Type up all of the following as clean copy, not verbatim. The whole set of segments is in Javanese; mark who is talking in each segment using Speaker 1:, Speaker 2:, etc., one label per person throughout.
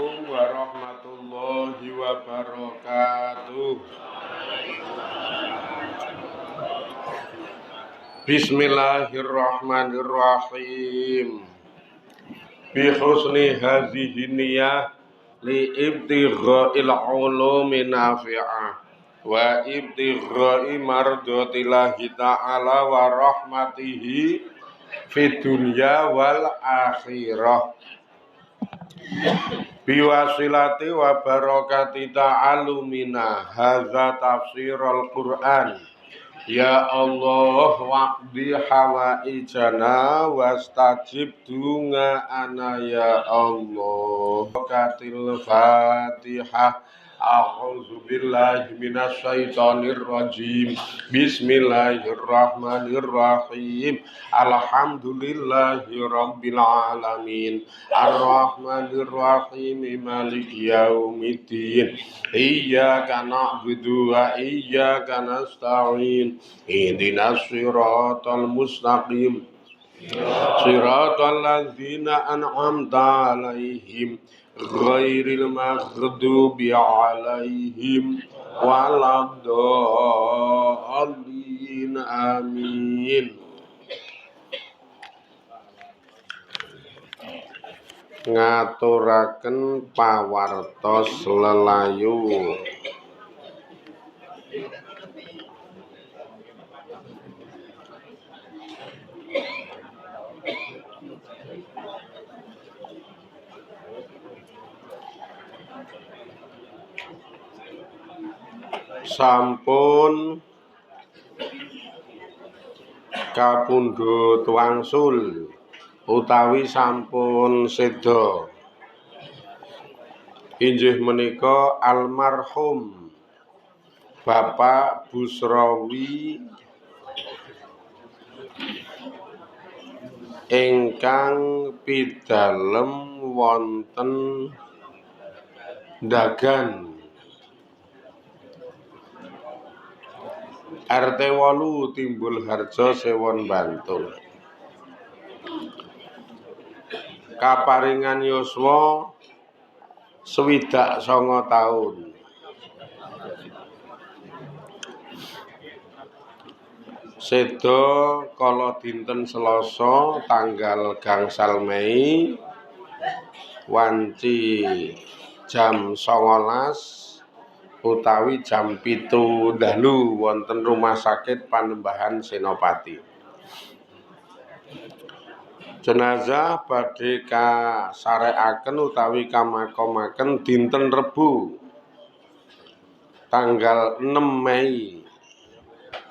Speaker 1: Assalamualaikum warahmatullahi wabarakatuh. Bismillahirrahmanirrahim. Bi husni hadhihi niyah li ibtigha'il ulumi nafi'ah wa ibtigha'i mardatillahi ta'ala wa rahmatihi fid dunya wal akhirah. Biwasilati wa barakati ta'alumina hadza tafsirul Qur'an. Ya Allah waqdi hawaijana wastajib dungaana ya Allah. Katil Fatihah. A'udzu billahi minasyaitonir rajim. Bismillahirrahmanirrahim. Alhamdulillahi rabbil alamin. Ar-rahmanir rahim. Maliki yaumiddin. Iyyaka na'budu wa iyyaka nasta'in. Ihdinas siratal mustaqim. Siratal ladzina an'amta 'alaihim ghairil maghdubi 'alaihim waladdallin. Amin. Ngaturaken pawartos lelayu. Sampun kapundhut wangsul utawi sampun seda inggih menika almarhum Bapak Busrawi ingkang pidalem wonten Dagan RT 8 Timbul Harjo Sewon Bantul. Kaparingan yuswa 69 taun. Seda kala dinten Selasa tanggal gangsal Mei wanci jam 19 utawi jam 7 dalu wonten Rumah Sakit Panembahan Senopati. Jenazah badhe kasarekaken utawi kamakamaken dinten Rebu tanggal 6 Mei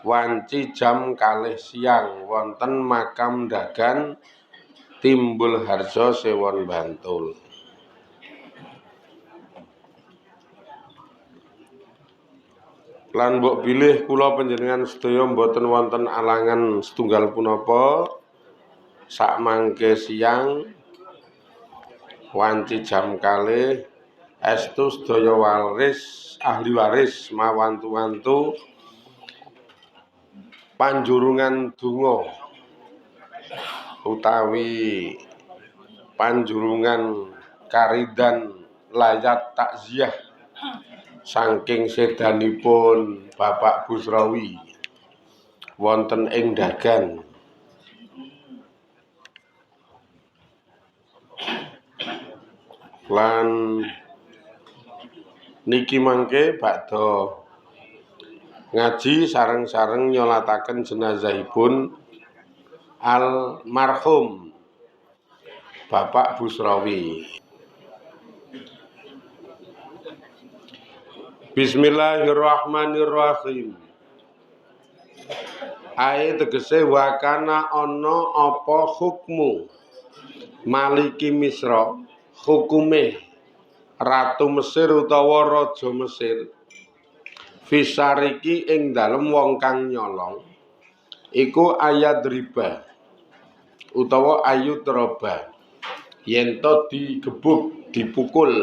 Speaker 1: wanci jam 2 siang wonten Makam Dagan Timbul Harjo Sewon Bantul. Lan mbok bilih kula panjenengan sedaya mboten wonten alangan setunggal punapa sakmangke siang wanci jam 2 estu sedaya waris ahli waris mawantu-wantu panjurungan donga utawi panjurungan karidan layat takziah saking sedanipun Bapak Busrawi wonten ing Dagan. Lan niki mangke badha ngaji sareng-sareng nyolataken jenazahipun almarhum Bapak Busrawi. Bismillahirrahmanirrahim. Ae tegese wakana ana apa hukmu Maliki Misra, hukume Ratu Mesir utawa Raja Mesir fisariki ing dalem wong kang nyolong iku ayat riba utawa ayut roba yen to digebuk dipukul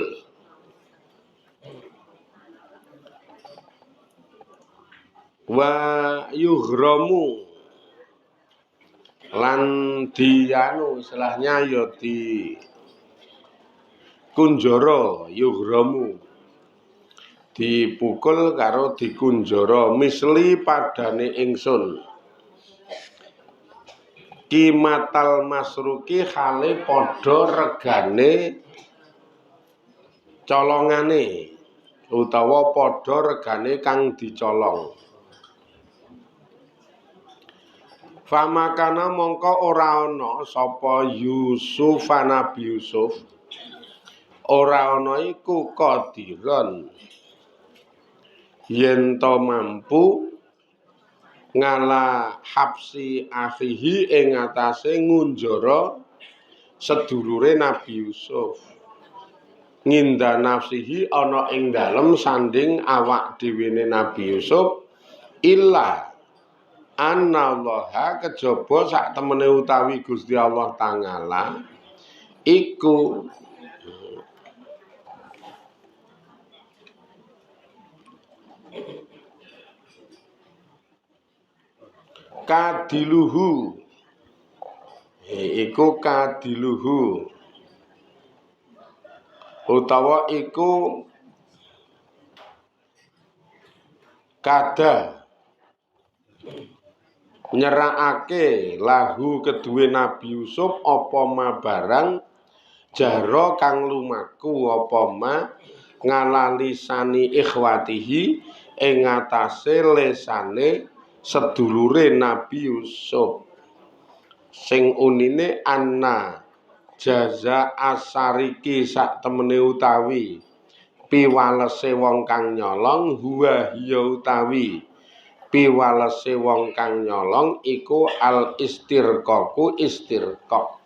Speaker 1: wa yuhramu lan dianu istilahnya ya di kunjara yughramu dipukul karo dikunjara misli padane ingsun kimatal masruki hale padha regane colongane utawa padha regane kang dicolong. Famakana mongko ora ana sapa Yusuf Nabi Yusuf ora ana iku qadiron yen to mampu ngala habsi akhihi ing atase ngunjara sedulure Nabi Yusuf nginda nafsihi ana ing dalem sanding awak dhewene Nabi Yusuf illa Anallaha kejaba sak temene utawi Gusti Allah Ta'ala iku kadiluhu utawa iku kada nyerakake lahu kedue Nabi Yusuf apa ma barang jaro kang lumaku apa ma ngalalisani ikhwatihi ing atase lesane sedulure Nabi Yusuf sing unine anna jaza asariki sak temene utawi piwalese wong kang nyolong huwa hiya utawi piwalese wong kang nyolong iku al istirqaqu istirqaq.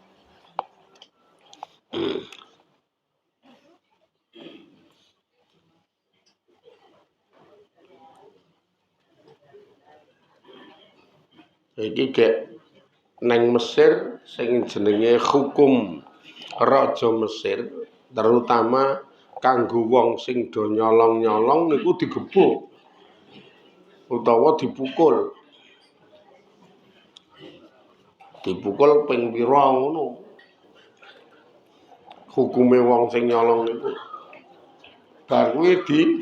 Speaker 1: Iki gek neng Mesir sing jenenge hukum raja Mesir terutama kanggo wong sing do nyolong-nyolong niku digebuk utawa dipukul. Dipukul ping pira ngono. Hukume wong sing nyolong niku. Bar kuwi di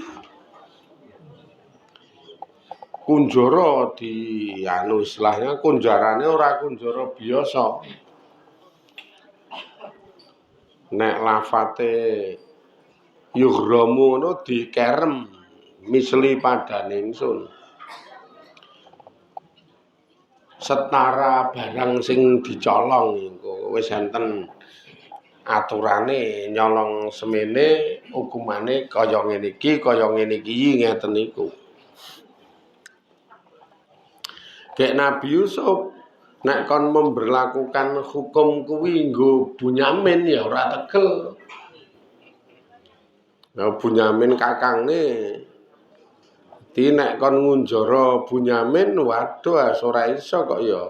Speaker 1: kunjara di anu istilahnya kunjarane ora kunjara biasa. Nek lafate yughramu ngono dikerem misli padane ingsun. Setara barang sing dicolong iku wis enten aturane nyolong semene hukumane kaya ngene iki ngeten niku. Kek Nabi Yusuf nek kon memberlakukan hukum kuwi nggo Bunyamin ya ora tegel. Nah Bunyamin kakangne di nek kon ngunjara Bunyamin waduh ora iso kok ya.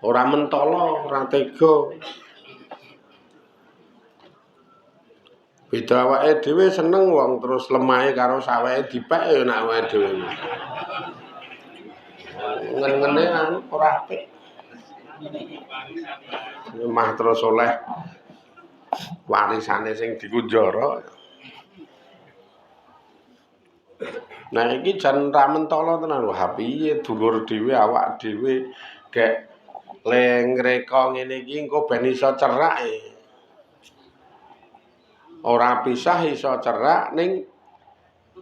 Speaker 1: Ora mentolo, ora tega. Beda awake dhewe seneng wong terus lemahe karo saweke dipek ya nek awake dhewe. Ngen-ngene ora apik. Mah terus oleh warisane sing dikunjara. Nah iki jan ra mentolo tenan wah piye dulur dhewe awak dhewe gek lengreka ngene iki engko ben iso cerak e. Ora pisah iso cerak ning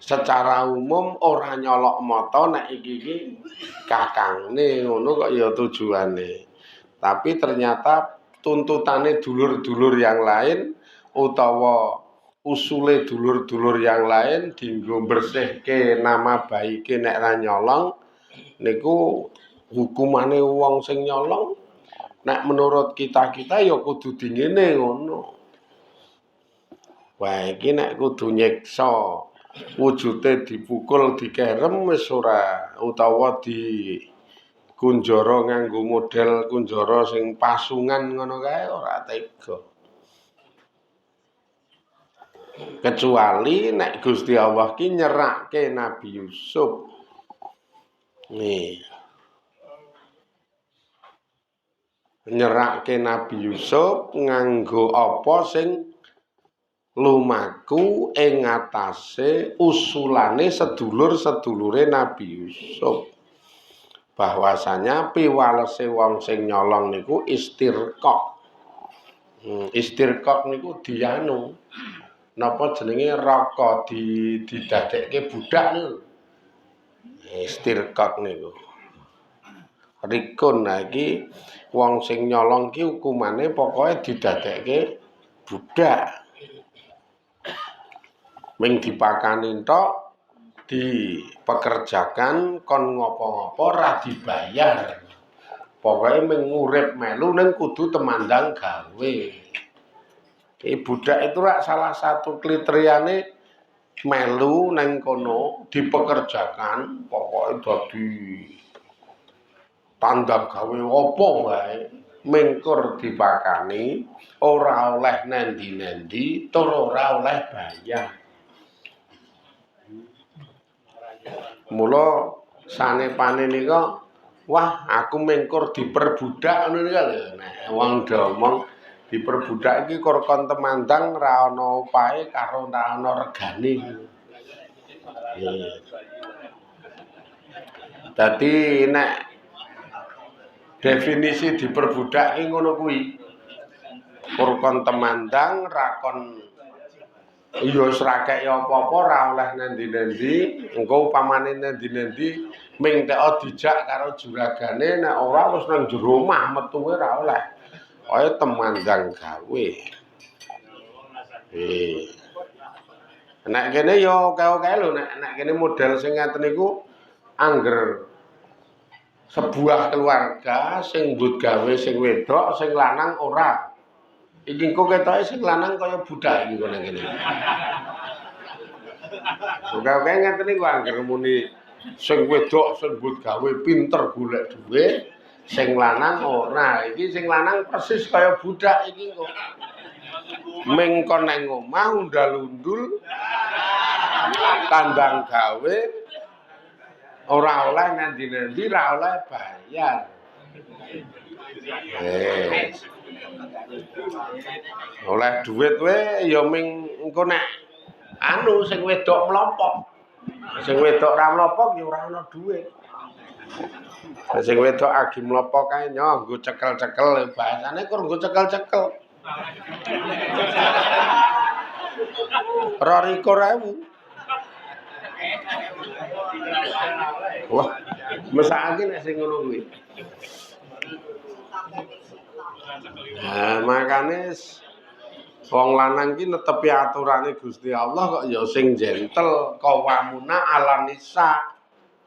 Speaker 1: secara umum ora nyolok mata nek iki kakangne ngono kok ya tujuane. Tapi ternyata tuntutane dulur-dulur yang lain utawa usule dulur-dulur yang lain dienggo bersihke nama baike nek ra nyolong niku hukumane wong sing nyolong nek menurut kita-kita ya kudu dingene ngono. Wah iki nek kudu nyiksa wujude dipukul dikerem wis ora utawa di kunjara nganggo model kunjara sing pasungan ngono kae ora tega. Kecuali nek Gusti Allah ki nyerake Nabi Yusuf. Nih. Nyerake Nabi Yusuf nganggo apa sing lumaku ing ngatasé usulane sedulur-sedulure Nabi Yusuf. Bahwasanya piwalese wong sing nyolong niku istirqaq. Istirqaq niku dianu napa jenenge raka didadekke budak niku. Istirqaq niku. Rikun iki wong sing nyolong ki hukumane pokoke didadekke budak. Ming dipakani tok dipekerjakan kon ngopo-ngopo ra dibayar. Pokoke ming urip melu ning kudu temandang gawe. Budak itu rak salah satu kriteriane melu neng kono dipekerjakan pokoke dadi tandang gawe apa wae mengkur dipakani ora oleh nendi-nendi tur ora oleh bayar. Mula sanepane nika wah aku mengkur diperbudak ngono niku lho. Nek wong domong diperbudak iki kur kon temandang ra ana upahe karo ra ana regane. Dadi nek definisi diperbudak iki ngono kuwi. Kur kon temandang ra kon iya srakek apa-apa ra oleh nendi-nendi, engko upamane nendi-nendi ming teko dijak karo juragane nek ora wis nang jero omah metuwe ra oleh. Kaya temandang gawe. Nek kene ya oke-oke lho nek kene model sing ngaten niku angger sebuah keluarga sing mbut gawe sing wedok, sing lanang ora. Iki kok ketoke sing lanang kaya budak iki kene kene. Oke-oke ngaten niku angger muni sing wedok sing mbut gawe pinter golek dhuwit, sing lanang ora. Iki sing lanang persis kaya budak iki kok. Ming kon nang omah undal-undul tandang gawe ora oleh nendi-nendi, ora oleh bayar. Oleh duit we ya ming engko nek anu sing wedok mlompok. Sing wedok ra mlompok ya ora ana duit. Sing wedok agi mlompok kae nyo nggo cekel-cekel bahasane kur nggo cekel-cekel. 22.000. Wah, mesake nek sing ngono kuwi. Nah, makane wong lanang ki netepi aturane Gusti Allah kok ya sing gentle, qawamuna 'alan nisa.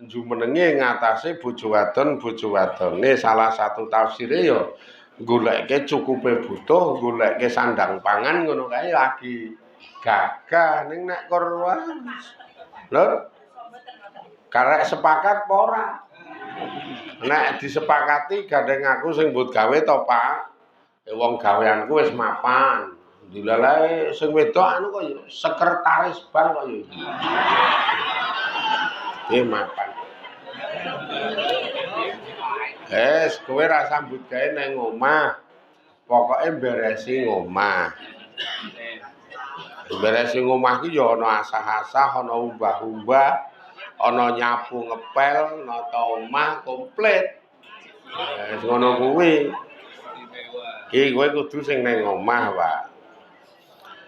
Speaker 1: Jumenenge ngatasé bojo wadone salah satu tafsire ya goleke cukupe butuh, goleke sandang pangan ngono kae lagi gagah ning nek kur lho karek sepakat apa ora? Nek disepakati gandeng aku sing mbut gawe to, Pak. Wong gaweanku wis mapan. Dilalae sing wedok anu kok ya sekretaris bank kok ya. Mapan. Kowe ra sambut gawe nang omah. Pokoke beresi omah. Beresi omah ki ya ana asah-asah, ana umbah-umbah, ana nyapu ngepel, nata omah komplit. Wis ngono kuwi. Ki kowe kudu sing nang omah, Pak.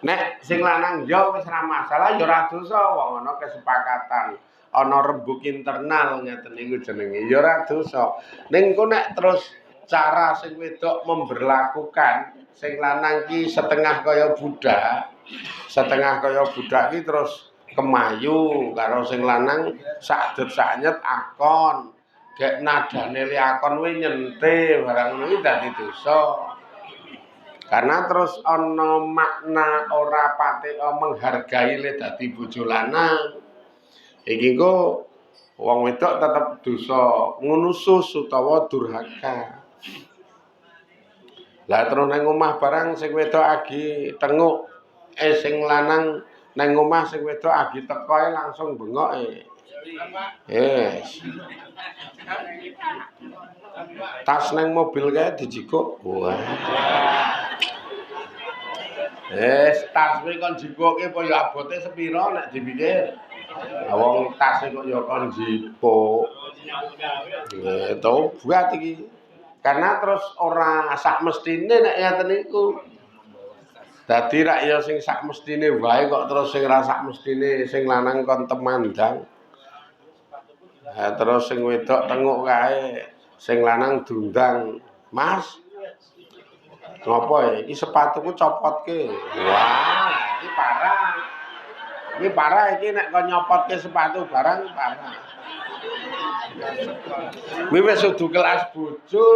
Speaker 1: Nek sing lanang ya wis ra masalah ya ora dosa wong ana kesepakatan. Ana rembug internal ngeten niku jenenge ya ora dosa. Ning engko nek terus cara sing wedok memberlakukan sing lanang ki setengah kaya budak ki terus kemayu karo sing lanang sadet sanyet akon. Gek nadane li akon kuwi nyente barang ngono iki dadi dosa. Karena terus ana makna ora pati menghargai le dadi bojo lanang. Iki kok wong wedok tetep dosa ngunusus utawa durhaka. Lah terus nang omah barang sing wedok agi tenguk sing lanang nang omah sing wedok agi teko langsung bengoke. Tas nang mobil kae dijikuk. Wah. Tas kuwi kon jipoke apa ya abote sepira nek dipikir. Wong tas kok ya kon jipuk. Tobat iki. Karena terus ora sak mestine nek ngoten niku. Dadi rak ya sing sak mestine wae kok terus sing ra sak mestine sing lanang kon temandang. Terus sing wedok tenguk kae, sing lanang dundang. Mas, ngopo iki sepatuku copotke. Wah, iki parah. Iki parah iki nek kon nyopotke sepatu barang parah. Kuwi wis kudu kelas bojo.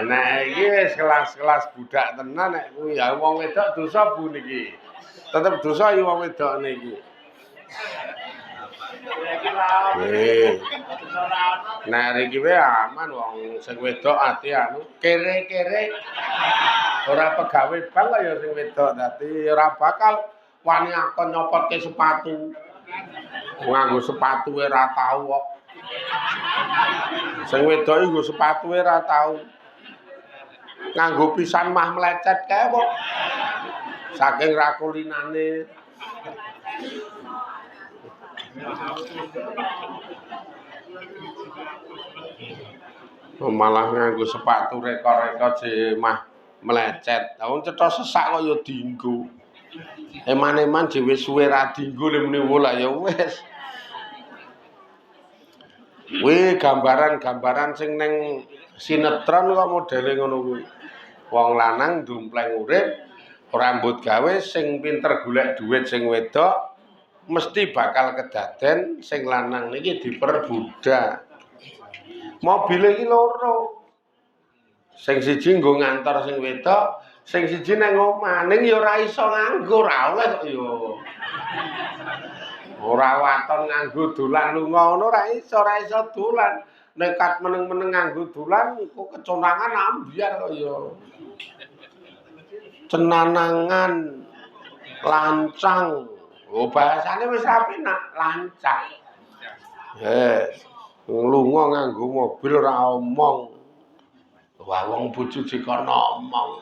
Speaker 1: Nek iki wis kelas-kelas budak tenan nek kuwi ya wong wedok dosa Bu niki. Tetep dosa ya wong wedok niki. Nah iki wae aman wong sing wedok ati anu kere-kere ora pegawe bank ya sing wedok dadi ora bakal wani akon nyopotke sepatu. Nganggo sepatu ora tau kok. Sing wedok iki nggo sepatu ora tau. Nganggo pisan mah mlecet kae kok. Saking rakulinane. Malah nganggo sepatu rekor-rekor mah melecet. Lah wong cetha sesak kok ya dienggo. Eman-eman dhewe suwe ra dienggo le muni wola ya wis. Kuwi gambaran-gambaran sing ning sinetron kok modele ngono kuwi. Wong lanang ndumpleng urip, rambut gawe sing pinter golek dhuwit sing wedok mesti bakal kedaden sing lanang niki diperbudak. Mobile iki loro. Sing siji nggo ngantor sing wedok, sing siji nang omah. Ning ya ora iso nganggo, ora oleh kok ya. Ora waton nganggo dolan lunga ngono ora iso dolan. Nekat meneng-meneng nganggo dolan kok keconangan ambyar kok ya. Cenanangan lancang. Oh bahasane wis rapi nak lancang. Lunga nganggo mobil ora omong. Wah wong bojo dikon omong.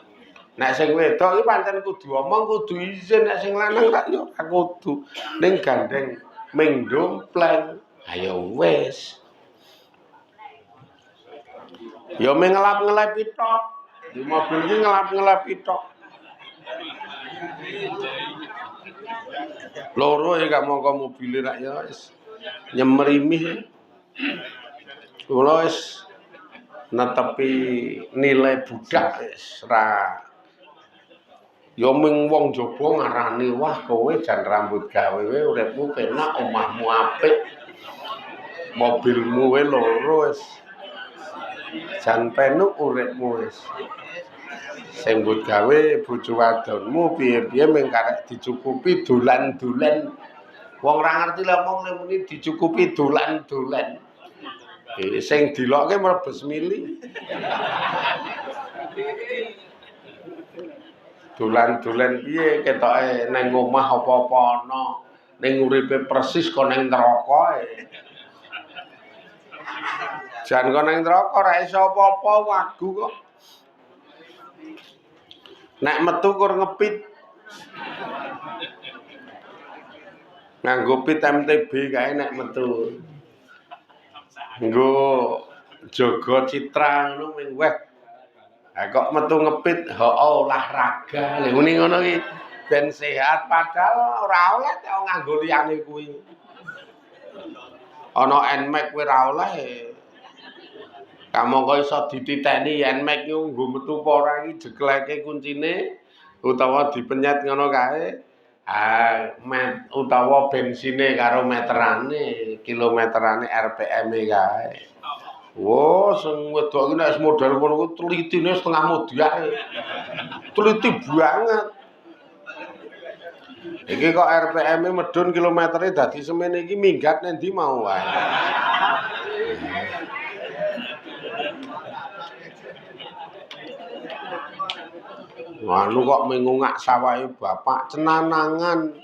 Speaker 1: Nek sing wedok iki pancen kudu omong, kudu izin, nek sing lanang tak yo ora kudu. Ning gandeng ming dompleng. Ayo wis. Yo ming ngelap-ngelap tok. Di mobil iki ngelap-ngelap tok. Loro ya gak mongko mobil rak ya wis nyemrimih. Kula wis netepi nilai budak wis ra. Ya ming wong jaba ngarani wah kowe jan rambut gawe uripmu penak, omahmu apik. Mobilmu wae loro wis. Jan penuk uripmu wis. Sing mbut gawe bojo wadonmu piye-piye mung karek dicukupi dolan-dolan. Wong ora ngerti lha omong muni dicukupi dolan-dolan. Sing dilokke mrebes mili. Dolan-dolan piye ketoke nang omah apa-apa ana, ning uripe persis kok ning neraka. Jan kok ning neraka ora iso apa-apa wagu kok. Nek metu kur ngepit. Nganggo pit MTB kae nek metu. Nggo jaga citra ngono ming weh. Ha kok metu ngepit, olahraga. Lha muni ngono iki ben sehat padahal ora oleh kok nganggo liyane kuwi. Ana Nmax kuwi ora oleh. Kamangka iso dititeni Nmax ku nggo metu apa ora iki jekleke kuncine utawa dipenyet ngono kae. Utawa bensine karo meterane, kilometerane RPM-e kae. Wo, sing wedok iki nek modal ngono ku telitine setengah modhiak. Teliti banget. Iki kok RPM-e medhun kilometere dadi semene iki minggat nang ndi mau wae. Anu kok mengungak sawahe bapak cenanangan.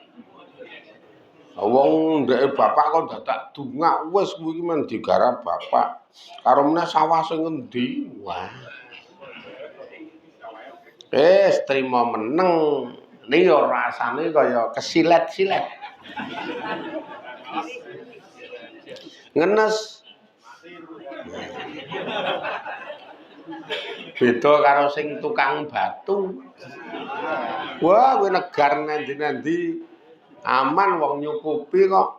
Speaker 1: Wong ndeke bapak kok dadak dungak wis kuwi men digarap bapak. Karo meneh sawah sing endi? Wah. Trima meneng. Ning ya rasane kaya kesilet-silet. Ngenes. Beda karo sing tukang batu. Wah, kowe negar nendi-nendi aman wong nyukupi kok.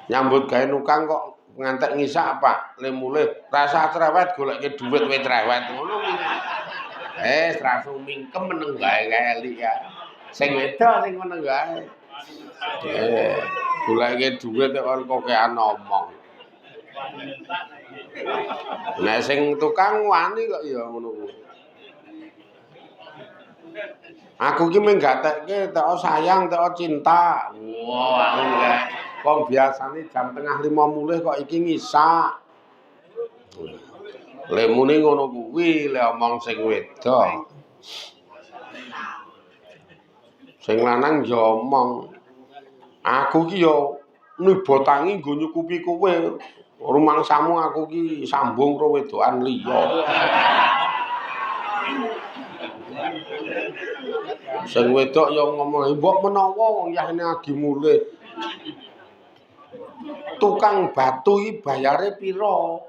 Speaker 1: Nyambut gawe nukang kok ngantek ngisak Pak, le mulih rasa cerewet goleke dhuwit we cerewet ngono kuwi. Rasu mingkem meneng wae keli ya. Sing wedok sing meneng wae. Goleke dhuwit kok kokean omong. Nek sing tukang wani kok ya ngono kuwi. Aku ki mung gatekke teko sayang, teko cinta. Wah, aku enggak. Wong biasane jam tengah 5 mulih kok iki ngisak. Le muni ngono kuwi le omong sing wedok. Sing lanang ya omong. Aku ki ya nibotangi nggo nyukupi kowe. Rumangsamu aku ki sambung karo wedokan liya. Sing wedok ya ngomong, "Mbok menawa wong yahne agi mulih. Tukang batu iki bayare pira?"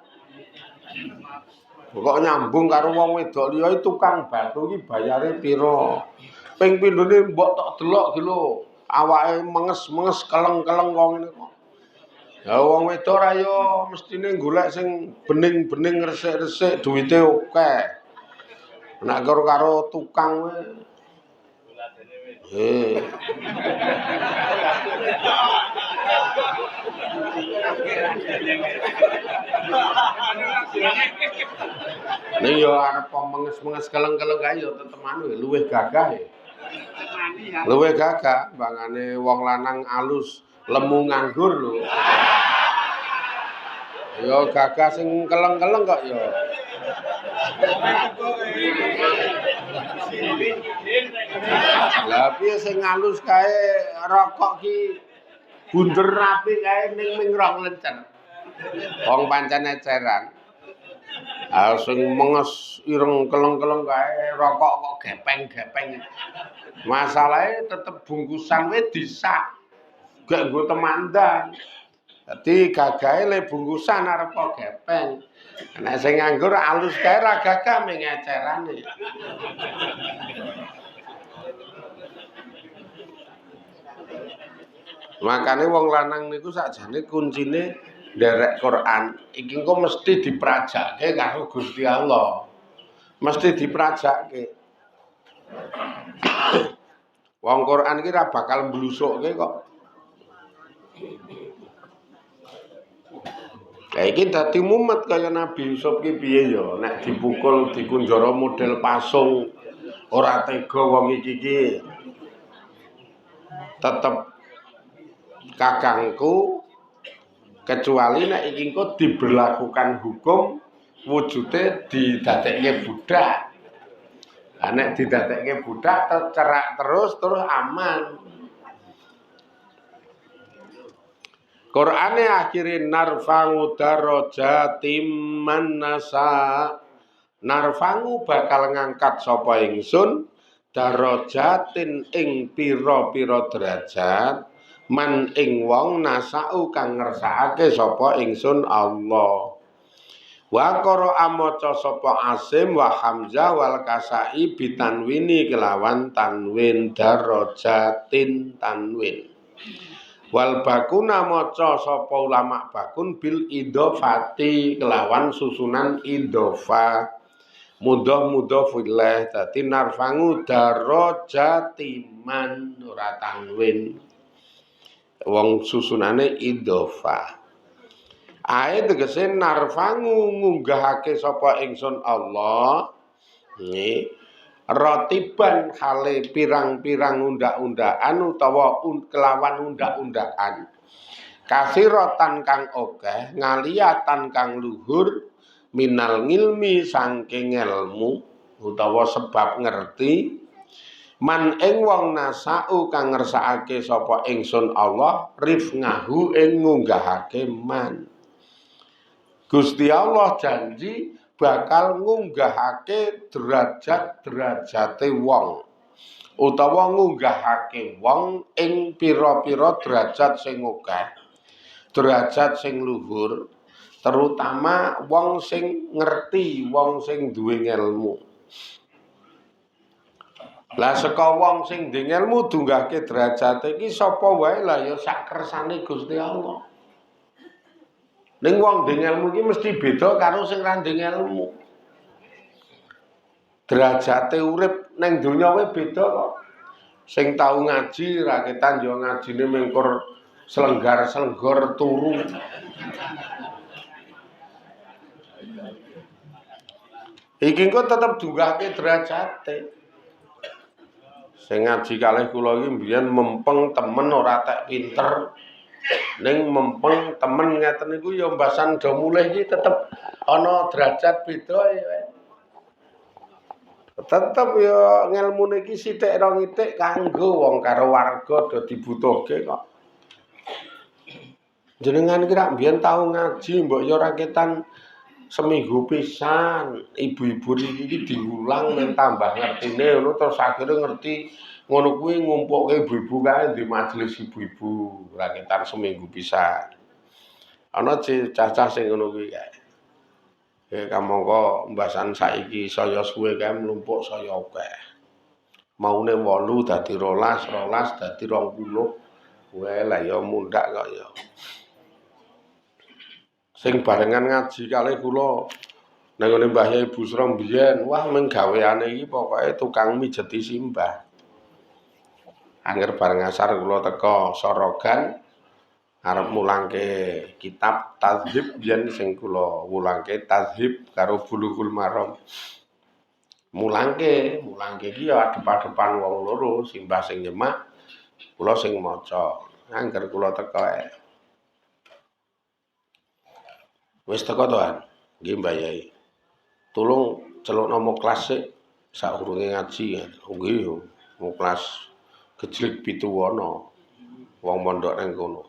Speaker 1: Kok nyambung karo wong wedok liya tukang batu iki bayare pira? Ping pindhone mbok tok delok ki lho, awake menges-menges keleng-keleng wong ngene kok. Ya wong wedok ra ya mestine golek sing bening-bening resik-resik duwite akeh. Nek karo tukang wae. Ning yo arep menges-menges keleng-keleng kae yo tetep anu luwih gagah ya. Luwih gagah bangane wong lanang alus lemu nganggur lho. Yo gagah sing keleng-keleng kok yo. Lah piye sing alus kae rokok ki bunder rapi kae ning ming rong lecen. Wong pancen eceran. Sing menges ireng keleng-keleng kae rokok kok gepeng-gepeng. Masalahe tetep bungkusan we disak. Gak nggo temandan. Dadi gagahe le bungkusan arep kok gepeng. Nek sing nganggur alus kae ra gagah ming ecerane. Makane wong lanang niku sakjane kuncine nderek Quran iki engko mesti diprajake karo Gusti Allah. Mesti diprajake. Wong Quran iki ra bakal mblusukke kok. Lah iki dadi mumet kaya Nabi Yusuf ki piye ya nek dipukul dikunjara model pasung ora tega wong iki tetep kakangku kecuali nek iki engko diberlakukan hukum wujude didadekke budak. Lah nek didadekke budak cerak terus aman. Qur'ane akhire narfangu darajatim man nasa. Narfangu bakal ngangkat sapa ingsun darajatin ing pira-pira derajat man ing wong nasau kang ngersakake sapa ingsun Allah. Wa qara'a maca sapa Asim wa Hamzah wal Kasai bitanwini kelawan tanwin darajatin tanwin. Wal bakuna maca sapa ulama bakun bil idhofati kelawan susunan idhofa mudhof ilaih dadi narfangu darajatiman ora tanwin wong susunane idhofa ae tegese narfangu ngunggahake sapa ingsun Allah nggih rotiban hale pirang-pirang undak-undakan utawa kelawan undak-undakan kasiratan kang akeh ngaliyatan kang luhur minal ngilmi saking ilmu utawa sebab ngerti man ing wong nasau kang ngersakake sapa ingsun Allah rifngahu ing ngunggahake man Gusti Allah janji bakal ngunggahake derajat-derajate wong utawa ngunggahake wong ing pira-pira derajat sing akeh, derajat sing luhur, terutama wong sing ngerti, wong sing duwe ilmu. Lah saka wong sing duwe ilmu dunggahke derajate iki sapa wae lah ya sak kersane Gusti Allah. Ning wong duwe ilmu iki mesti beda karo sing ra duwe ilmu. Derajate urip ning donya wae beda kok. Sing tau ngaji raketan yo ngajine mengkur selenggar-selenggor turu. Iki kok tetep dunggahke derajate. Sing ngaji kalih kula iki mbiyen mempeng temen ora tek pinter. Ning mempeng temen ngeten niku ya mbasan do mulih iki tetep ana derajat beda ya. Tetep ya ngelmune iki sithik rong itik kanggo wong karo warga do dibutuhke kok. Jenengan iki rak mbiyen tau ngaji mbok ya raketan seminggu pisan, ibu-ibu iki diulang men tambah ngertine ngono terus akhire ngerti ngono kuwi ngumpukke ibu-ibu kae di majelis ibu-ibu raketan seminggu pisan. Ana cacah sing ngono kuwi kae. Ya kamangka mbasan saiki saya suwe kae mlumpuk saya akeh. Maune 8 dadi 12, 12 dadi 20. Wae lah ya mundhak kok ya. Sing barengan ngaji kalih kula nang ngene Mbah Yai Busra mbiyen, wah mung gaweane iki pokoke tukang mijeti simbah. Angger bareng asar kula teka Sorogan arep mulangke kitab Tazhib biyen sing kula wulangke Tazhib karo Bulughul Maram. Mulangke iki ya adep-adepan wong loro, simbah sing nyemak, kula sing maca. Angger kula teka wis teko to, An? Nggih, Mbah Yai. Tulung celuk nama kelas sik saurunge ngaji. Nggih, mau kelas kejlik 7 ana. Wong mondok nang kono.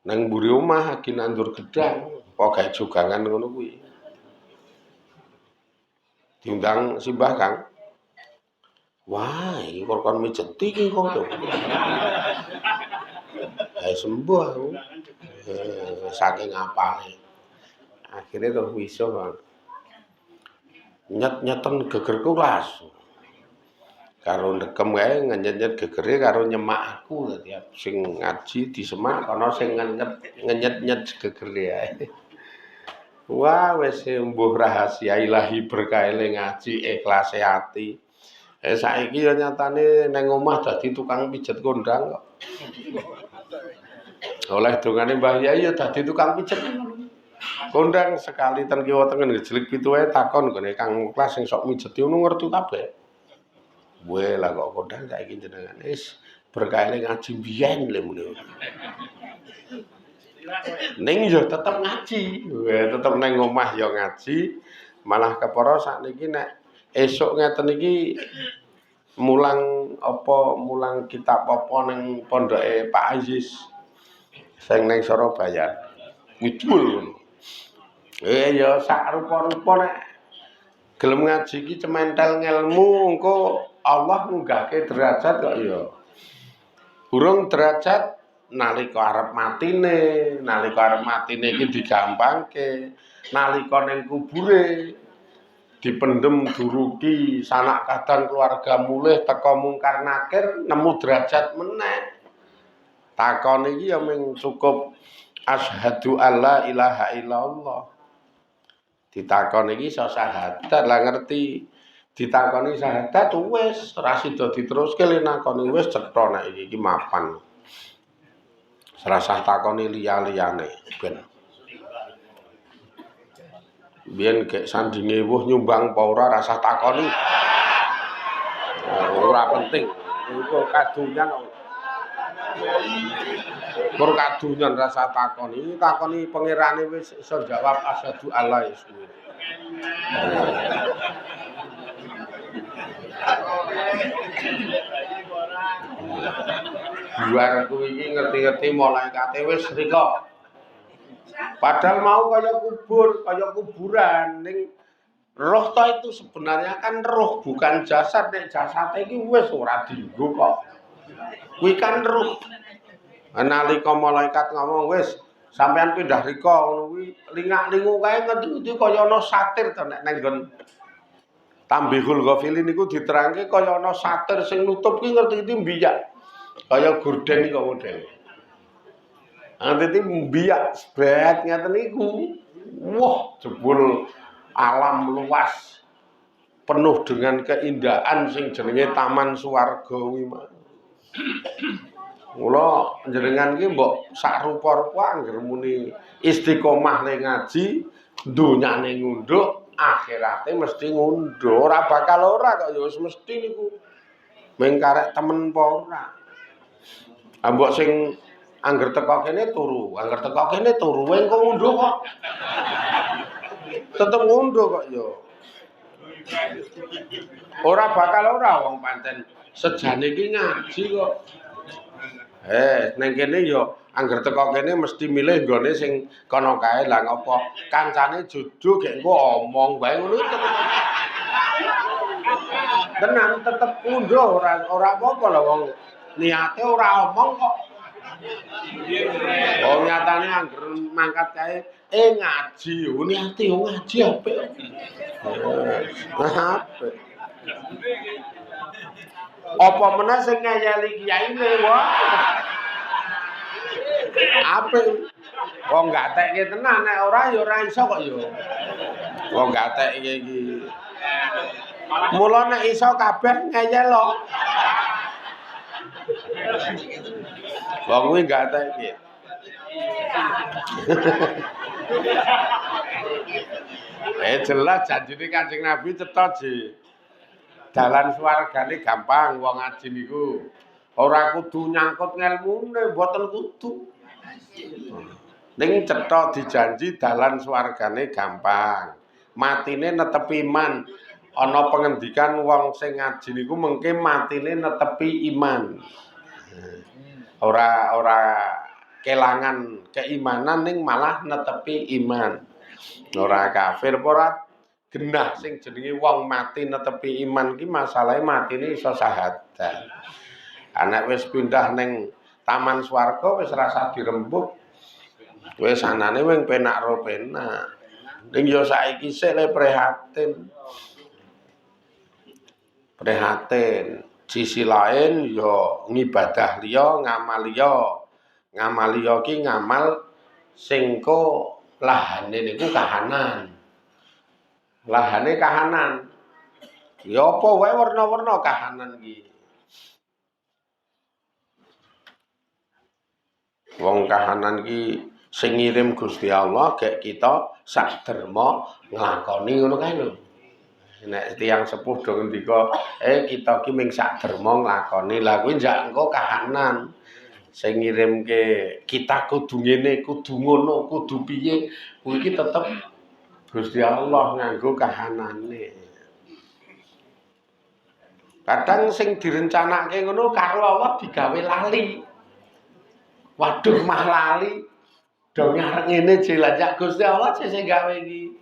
Speaker 1: Nang mburi omah lagi nandur gedang, apa gawe jogangan ngono kuwi. Diundang simbah, Kang. Wah, iki kon mijeti iki kok. Sembuh aku. Saking apane. Akhirnya tuh wiso nyet-nyeten gegerku kelas. Karo ndekem kae ngenyet gegere karo nyemak aku tiap sing ngaji disemak ana sing ngenyet-nyet gegere ae. Wah, wis mbuh rahasia ilahi berkah ngaji ikhlase ati. Saiki ya nyatane nang omah dadi tukang pijet kondang kok. Oleh dongane Mbah Yai ya dadi tukang pijet. Kondang sekali ten kiwa tengen jelik 7 wae takon gone Kang kelas sing sok mijeti ngono ngerti kabeh. Wae lah kok kondang saiki jenengan wis berkahe ngaji biyen lho muni. Ning yo tetep ngaji. Tetep nang omah yo ngaji. Malah kepara sakniki nek esuk ngeten iki mulang kitab apa ning pondoke Pak Aziz sing ning Surabaya. Widul ngono. Ya sak rupa-rupa nek gelem ngaji iki cementel ngelmu engko Allah ngunggahke derajat kok ya. Urung derajat nalika arep matine iki digampangke, nalika ning kubure dipendem duruki sanak kadang keluarga mulih teka mungkar nakir nemu derajat meneh. Takon iki ya mung cukup asyhadu alla ilaha illallah. Ditakon iki iso syahadat lah ngerti ditakoni syahadat wis ora sida diteruske lenakoni wis cetha nek iki mapan. Serasah takoni liya-liyane ben. Biyen gek sandinge wuh nyumbang apa ora rasah takoni. Ora penting. Iku kadunyan kok. Kur kadunyan rasa takoni, takoni pangerane wis iso jawab asyhadu alla wis kuwi. Buar kuwi iki ngerti-ngerti malaikate wis rika. Padahal mau kaya kuburan ning Roh toh itu sebenarnya kan roh bukan jasad. Nek jasad iki wis ora dienggo kok. Kuwi kan roh. Nalika malaikat ngomong wis sampean pindah rika ngono kuwi lingak-lingu kae ngerti kaya ana satir to nek nang nggon Tambihul Ghafilin niku diterangke kaya ana satir sing nutup ki ngerti iki mbiyak. Kaya gorden iki kok modele. Nanti mbiyak sebet ngeten niku. Wah, jebul alam luas penuh dengan keindahan sing jenenge Taman Swarga kuwi. Mula njenengan iki mbok sak rupa-rupa anggere muni istiqomah ning ngaji, donyane ngunduk, akhirate mesti ngunduk. Ora bakal ora kok ya wis mesti niku. Ming karek temen apa ora. Mbok sing angger teko kene turu, angger teko kene turu, engko ngunduk kok. Tetep ngunduk kok ya. Ora bakal ora wong pancen sejane iki ngaji kok. Neng kene yo angger teko kene mesti milih nggone sing kono kae lah ngopo. Kancane juju gek engko omong wae ngono iki. Tenan tetep unduh ora apa-apa lho wong niate ora omong kok. Wong nyatane angger mangkat kae ngaji, niate yo ngaji apik. Apik. Apa meneh sing ngayali kiyaine wah. Apik. Wong gatekke tenan nek ora ya ora iso kok ya. Wong gatekke iki. Mula nek iso kabeh ngeyel kok. Wong kuwi gatekke. Jelas janjine Kanjeng Nabi cetha ji. Dalan swargane gampang wong ngaji niku. Ora kudu nyangkut ngelmune, mboten kudu. Ning cetha dijanji dalan swargane gampang. Matine netepi iman. Ana pengendikan wong sing ngaji niku mengke matine netepi iman. Ora kelangan keimanan ning malah netepi iman. Ora kafir ora genah sing jenenge wong mati netepi iman ki masalahe matine iso syahadat. Anak wis pindah ning taman swarga wis rasa dirembuk. Wis anane wing penak ro penak. Ning yo saiki sik le prihatin. Prihatin. Sisi lain yo ngibadah liya, ngamal liya. Ngamal liya ki ngamal sing ko lahane niku kahanan. Lahane kahanan. Ya apa wae warna-warna kahanan iki. Wong kahanan iki sing ngirim Gusti Allah gek kita sak derma nglakoni ngono kae lho. Nek tiyang sepuh do ngendika, kita ki ming sak derma nglakoni. Lah kuwi njak engko kahanan. Sing ngirimke kita kudu ngene, kudu ngono, kudu piye, kuwi iki tetep Gusti Allah nganggo kahanane. Kadang sing direncanake ngono karo Allah digawe lali. Waduh mah lali. Dong arep ngene jelajak Gusti Allah sing gawe iki.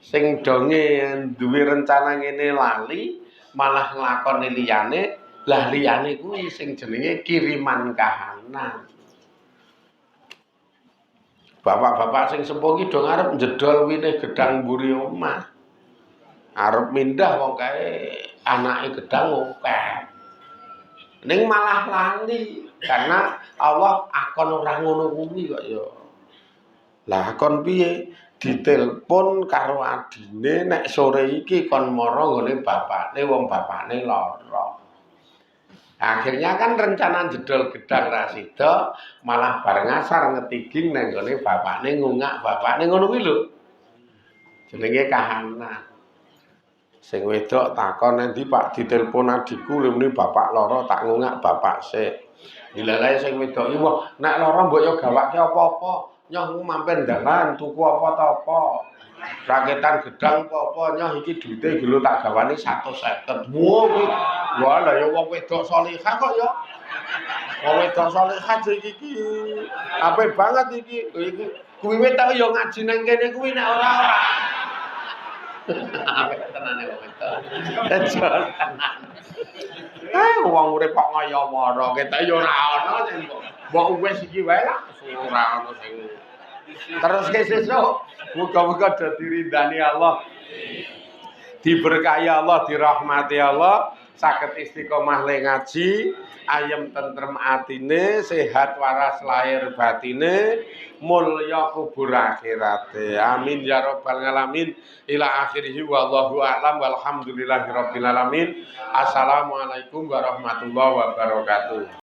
Speaker 1: Sing donge duwe rencana ngene lali, malah nglakoni liyane, lah liyane kuwi sing jenenge kiriman kahanan. Bapak-bapak sing sepuh ki dong arep njedol winih gedang mburi omah. Arep mindah wong kae anake gedang akeh. Ning malah lali karena Allah akon ora ngono kuwi kok ya. Lah akon piye? Ditelepon karo adine nek sore iki kon mara nggone bapakne wong bapakne lara. Akhirnya kan rencana jedol gedang rasida malah bareng asar ngetiging nang gone bapakne ngungak bapakne ngono kuwi lho. Jenenge kahanan. Sing wedok takon endi Pak ditelepon adikku lho muni bapak lara tak ngungak bapak sik. Dilalae sing wedok iki wah nek lara mbok yo gawake apa-apa. Nyoh mampir dalan tuku apa ta apa. Raketan gedang apa nyoh iki duite iki lho tak gawane 150. Wah lha ya wong wedok salehah kok ya. Wong wedok salehah iki apik banget iki. Kuwi wedok ya ngaji nang kene kuwi nek ora. Apik tenane wong wedok. Aja tenan. Wong urip kok kaya mara ketok ya ora ana sing mbok wis iki wae lah ora ana sing. Terus ke sesuk muga-muga dadi ridani Allah. Diberkahi Allah, dirahmati Allah, saged istiqomah le ngaji, ayem tentrem atine, sehat waras lahir batine, mulya kubur akhirate. Amin ya rabbal alamin. Ila akhirih wallahu a'lam walhamdulillahirabbil alamin. Assalamualaikum warahmatullahi wabarakatuh.